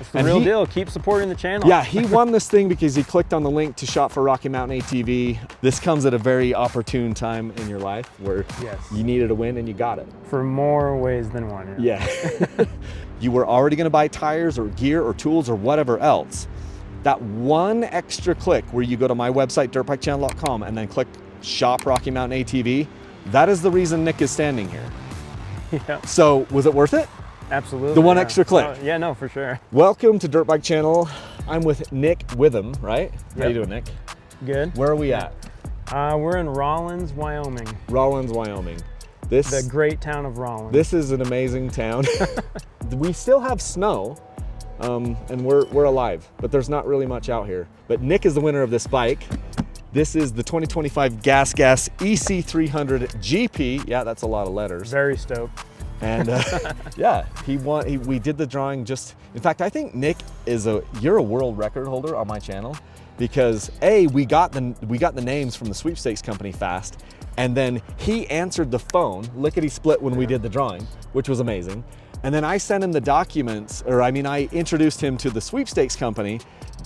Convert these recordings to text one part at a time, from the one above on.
It's the real deal. Keep supporting the channel. Yeah, he won this thing because he clicked on the link to shop for Rocky Mountain ATV. This comes at a very opportune time in your life where you needed a win and you got it. For more ways than one. Yeah. You were already going to buy tires or gear or tools or whatever else. That one extra click where you go to my website, dirtbikechannel.com, and then click shop Rocky Mountain ATV, that is the reason Nick is standing here. Yeah. So was it worth it? Absolutely. The one extra click. Yeah, no, for sure. Welcome to Dirt Bike Channel. I'm with Nick Witham, right? Yep. How you doing, Nick? Good. Where are we at? We're in Rollins, Wyoming. Rollins, Wyoming. The great town of Rollins. This is an amazing town. We still have snow, and we're alive, but there's not really much out here. But Nick is the winner of this bike. This is the 2025 GasGas EC 300 GP. Yeah, that's a lot of letters. Very stoked. And yeah, he won. We did the drawing just. In fact, I think Nick you're a world record holder on my channel because we got the names from the sweepstakes company fast, and then he answered the phone lickety split when we did the drawing, which was amazing. And then I sent him the documents, I introduced him to the sweepstakes company.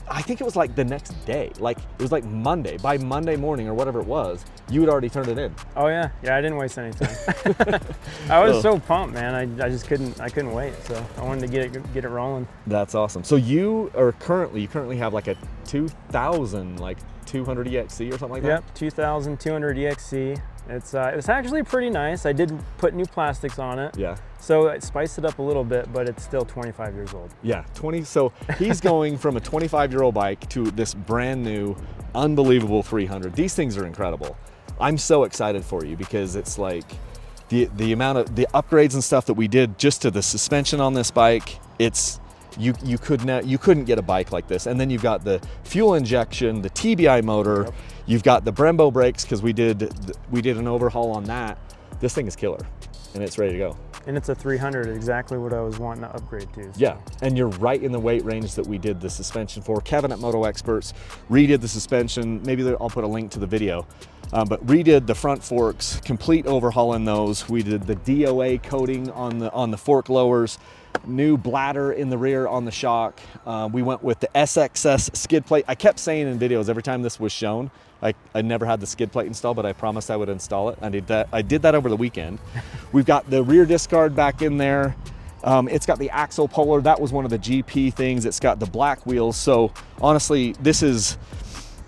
I think it was like the next day, like it was like Monday. By Monday morning or whatever it was, you had already turned it in. Oh yeah, I didn't waste any time. I was so pumped, man. I just couldn't wait. So I wanted to get it rolling. That's awesome. So you currently have like a 2000 like 200 EXC or something like that. Yep, 2200 EXC. It's actually pretty nice. I did put new plastics on it. Yeah. So it spiced it up a little bit, but it's still 25 years old. Yeah, 20. So he's going from a 25-year-old bike to this brand new, unbelievable 300. These things are incredible. I'm so excited for you because it's like the amount of the upgrades and stuff that we did just to the suspension on this bike. It's you couldn't get a bike like this. And then you've got the fuel injection, the TBI motor. Yep. You've got the Brembo brakes because we did an overhaul on that. This thing is killer, and it's ready to go. And it's a 300, exactly what I was wanting to upgrade to. So. Yeah, and you're right in the weight range that we did the suspension for. Kevin at Moto Experts redid the suspension. Maybe I'll put a link to the video. But redid the front forks, complete overhaul in those. We did the DOA coating on the fork lowers, new bladder in the rear on the shock. We went with the SXS skid plate. I kept saying in videos every time this was shown, I never had the skid plate installed, but I promised I would install it. I did that over the weekend. We've got the rear disc guard back in there. It's got the axle puller. That was one of the GP things. It's got the black wheels. So honestly, this is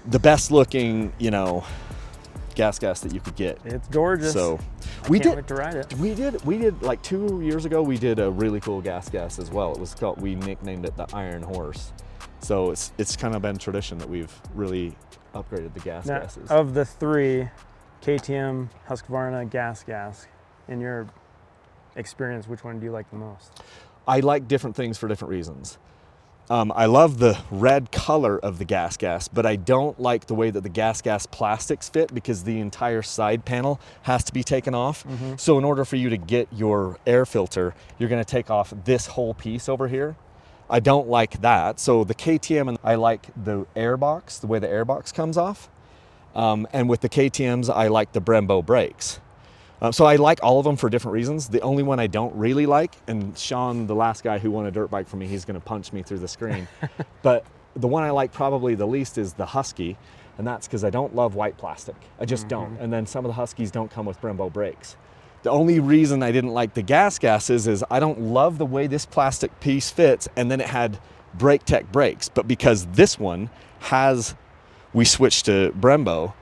the best looking, GasGas that you could get. It's gorgeous. So I can't wait to ride it. We did like 2 years ago, we did a really cool GasGas as well. It was called, we nicknamed it the Iron Horse. So it's kind of been tradition that we've really upgraded the GasGases. Of the three, KTM, Husqvarna, GasGas, in your experience, which one do you like the most? I like different things for different reasons. I love the red color of the GasGas, but I don't like the way that the GasGas plastics fit because the entire side panel has to be taken off. Mm-hmm. So in order for you to get your air filter, you're gonna take off this whole piece over here. I don't like that. So the KTM, and I like the airbox, the way the airbox comes off. And with the KTMs, I like the Brembo brakes. So I like all of them for different reasons. The only one I don't really like, and Sean, the last guy who won a dirt bike for me, he's gonna punch me through the screen. But the one I like probably the least is the Husky, and that's because I don't love white plastic. I just don't. And then some of the Huskies don't come with Brembo brakes. The only reason I didn't like the GasGases is I don't love the way this plastic piece fits, and then it had Brake Tech brakes. But because this one we switched to Brembo,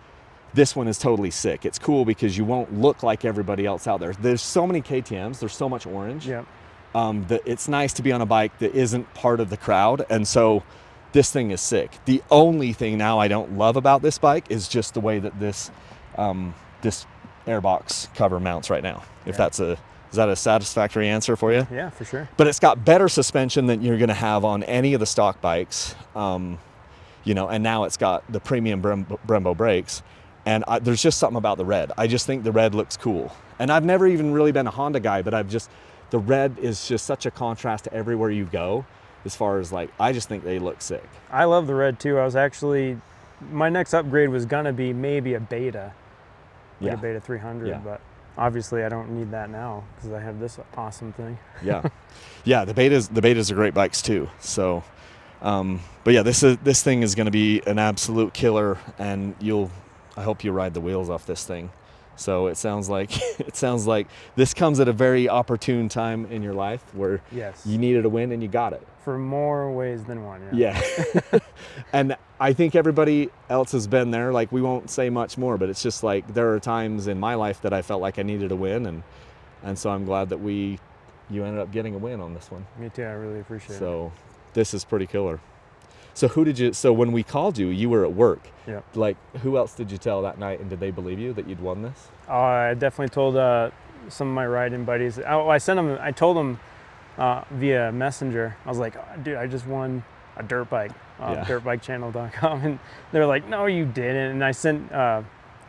this one is totally sick. It's cool because you won't look like everybody else out there. There's so many KTMs, there's so much orange. Yep. That it's nice to be on a bike that isn't part of the crowd. And so this thing is sick. The only thing now I don't love about this bike is just the way that this airbox cover mounts right now. If is that a satisfactory answer for you? Yeah, for sure. But it's got better suspension than you're gonna have on any of the stock bikes. And now it's got the premium Brembo brakes. And there's just something about the red. I just think the red looks cool. And I've never even really been a Honda guy, but the red is just such a contrast to everywhere you go as far as I just think they look sick. I love the red too. My next upgrade was gonna be maybe a Beta, a Beta 300, but obviously I don't need that now because I have this awesome thing. Yeah. Yeah, the betas are great bikes too. So but yeah, this thing is going to be an absolute killer, and I hope you ride the wheels off this thing. So it sounds like this comes at a very opportune time in your life where Yes. you needed a win and you got it. For more ways than one. Yeah. And I think everybody else has been there. Like, we won't say much more, but it's just like there are times in my life that I felt like I needed a win, and so I'm glad that you ended up getting a win on this one. Me too. I really appreciate it. So this is pretty killer. So when we called you, you were at work. Yeah. Like, who else did you tell that night, and did they believe you that you'd won this? I definitely told some of my riding buddies. I told them via Messenger. I was like, oh, dude, I just won a dirt bike, dirtbikechannel.com. And they're like, no, you didn't. And I sent a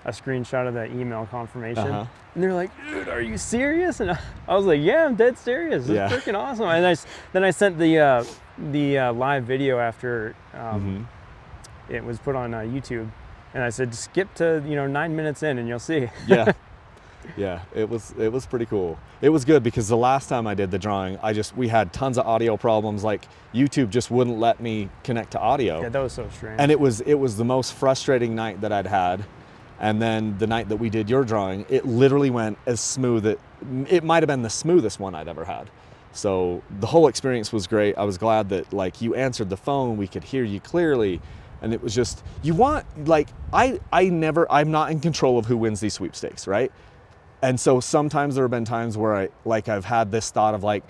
screenshot of the email confirmation. Uh-huh. And they're like, dude, are you serious? And I was like, yeah, I'm dead serious. It's freaking awesome. And then I sent the live video after it was put on YouTube. And I said, skip to 9 minutes in and you'll see. Yeah. Yeah, it was pretty cool. It was good because the last time I did the drawing, we had tons of audio problems. Like, YouTube just wouldn't let me connect to audio. Yeah, that was so strange. And it was the most frustrating night that I'd had. And then the night that we did your drawing, it literally went as smooth. It might have been the smoothest one I'd ever had. So the whole experience was great. I was glad that, like, you answered the phone, we could hear you clearly. And it was just, I'm not in control of who wins these sweepstakes, right? And so sometimes there have been times where I've had this thought of, like,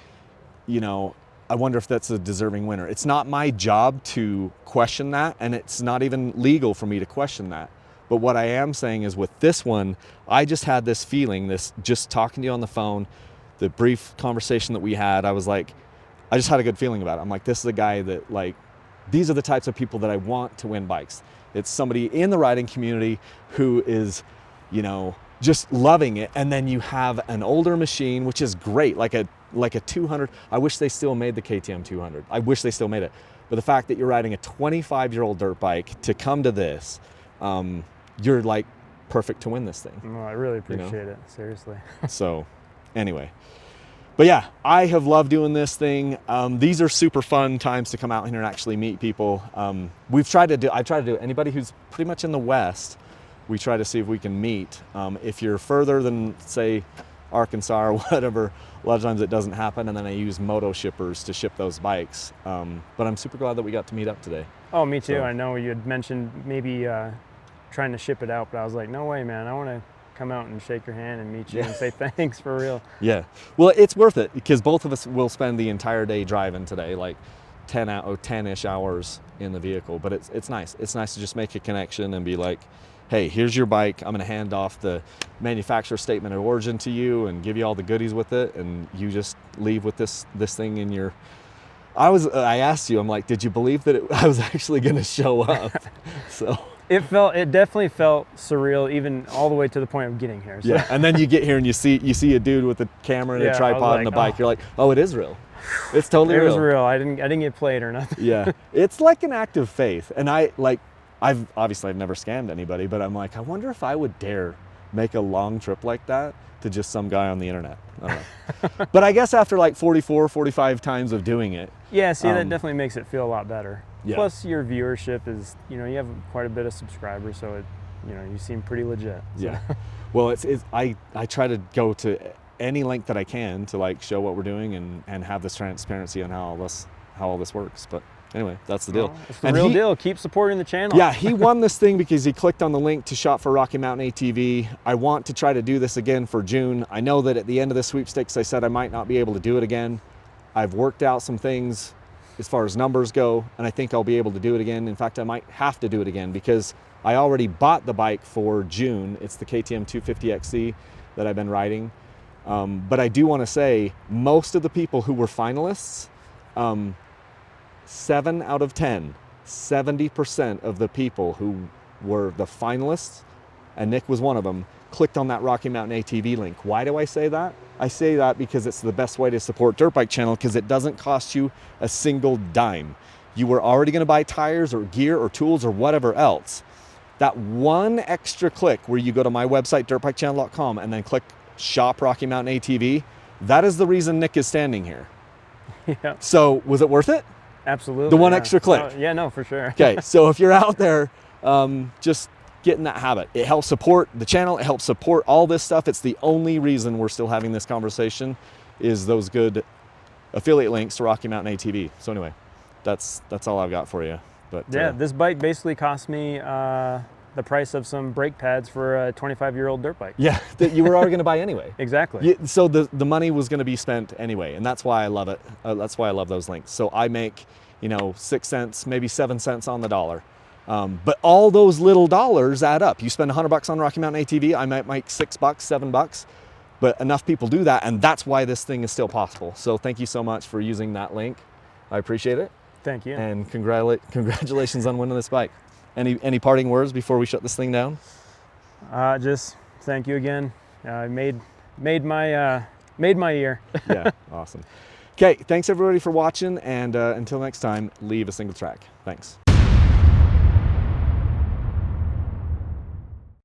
I wonder if that's a deserving winner. It's not my job to question that, and it's not even legal for me to question that. But what I am saying is, with this one, I just had this feeling, just talking to you on the phone, the brief conversation that we had, I was like, I just had a good feeling about it. I'm like, this is a guy that, like, these are the types of people that I want to win bikes. It's somebody in the riding community who is, just loving it. And then you have an older machine, which is great, like a 200. I wish they still made the KTM 200. I wish they still made it. But the fact that you're riding a 25-year-old dirt bike to come to this, you're like perfect to win this thing. Well, I really appreciate it, seriously. So anyway, but yeah, I have loved doing this thing. These are super fun times to come out here and actually meet people. I try to do it. Anybody who's pretty much in the West, we try to see if we can meet. If you're further than, say, Arkansas or whatever, a lot of times it doesn't happen, and then I use moto shippers to ship those bikes. But I'm super glad that we got to meet up today. Oh, me too. So, I know you had mentioned maybe trying to ship it out, but I was like, no way, man. I want to come out and shake your hand and meet you and say thanks for real. Yeah. Well, it's worth it because both of us will spend the entire day driving today, like 10-ish hours in the vehicle. But it's nice. It's nice to just make a connection and be like, hey, here's your bike. I'm going to hand off the manufacturer statement of origin to you and give you all the goodies with it, and you just leave with this thing in your. I asked you, I'm like, did you believe that I was actually going to show up? So it definitely felt surreal, even all the way to the point of getting here. So. Yeah, and then you get here and you see a dude with a camera and a tripod and a bike. You're like, oh, it is real. It's totally real. It was real. I didn't get played or nothing. Yeah, it's like an act of faith, and I've never scammed anybody, but I'm like, I wonder if I would dare make a long trip like that to just some guy on the internet. I don't know. But I guess after like 45 times of doing it. Yeah, see, that definitely makes it feel a lot better. Yeah. Plus your viewership is, you have quite a bit of subscribers, so you seem pretty legit. So. Yeah. Well, I try to go to any length that I can to, like, show what we're doing and have this transparency on how all this works. But anyway, that's the deal. Well, it's the real deal. Keep supporting the channel. Yeah, he won this thing because he clicked on the link to shop for Rocky Mountain ATV. I want to try to do this again for June. I know that at the end of the sweepstakes, I said I might not be able to do it again. I've worked out some things as far as numbers go, and I think I'll be able to do it again. In fact, I might have to do it again because I already bought the bike for June. It's the KTM 250 XC that I've been riding. But I do want to say, most of the people who were finalists, 7 out of 10, 70% of the people who were the finalists, and Nick was one of them, clicked on that Rocky Mountain ATV link. Why do I say that? I say that because it's the best way to support Dirt Bike Channel, because it doesn't cost you a single dime. You were already going to buy tires or gear or tools or whatever else. That one extra click where you go to my website, dirtbikechannel.com, and then click shop Rocky Mountain ATV, that is the reason Nick is standing here. Yeah. So was it worth it? Absolutely. The one extra click. Yeah, no, for sure. Okay, so if you're out there, just get in that habit. It helps support the channel. It helps support all this stuff. It's the only reason we're still having this conversation is those good affiliate links to Rocky Mountain ATV. So anyway, that's all I've got for you. But yeah, this bike basically cost me the price of some brake pads for a 25-year-old dirt bike. Yeah, that you were already going to buy anyway. Exactly. So the money was going to be spent anyway, and that's why I love it. That's why I love those links. So I make, 6 cents, maybe 7 cents on the dollar. But all those little dollars add up. You spend $100 on Rocky Mountain ATV, I might make $6, $7, but enough people do that, and that's why this thing is still possible. So thank you so much for using that link. I appreciate it. Thank you. And congratulations on winning this bike. Any parting words before we shut this thing down? Just thank you again. Made my year. Yeah, awesome. Okay, thanks everybody for watching, and until next time, leave a single track. Thanks.